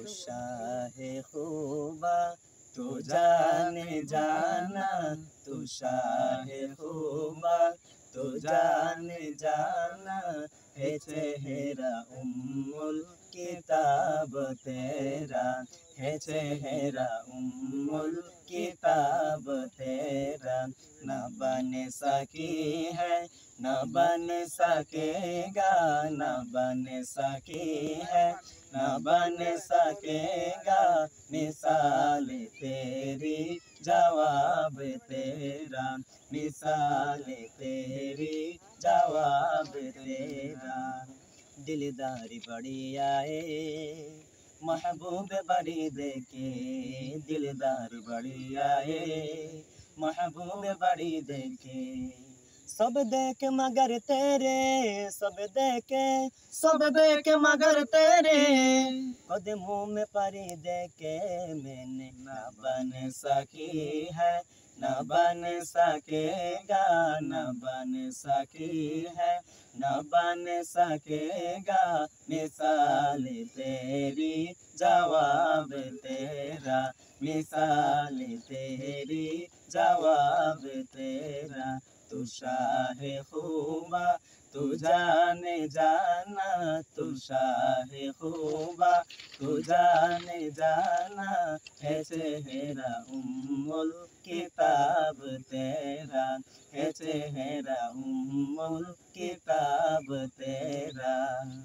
शाहे खूबा तू जाने जाना, तू शाहे खूबा तू जाने जाना, है चेहरा उम्मुल किताब तेरा, है चेहरा उम्मुल किताब तेरा। न बन सकी है न बन सकेगा, न बन सकी है न बन सकेगा, मिसाल तेरी जवाब तेरा, मिसाल तेरी जवाब तेरा। दिलदारी बड़ी आए महबूब बड़ी देखे, दिलदारी बड़ी आए महबूब बड़ी देखे। सब देख मगर तेरे, सब देखे सब देख मगर तेरे, कदमों में परी देखे मैंने। न बन सकी है न बन सकेगा, न बन सकी है न बन सकेगा, मिसाल तेरी जवाब तेरा, मिसाल तेरी जवाब तेरा। तू शाहे खूबा तू जाने जाना, तू शाहे खूबा तू जाने जाना, है चेहरा उम्मुल किताब तेरा, है चेहरा उम्मुल किताब तेरा।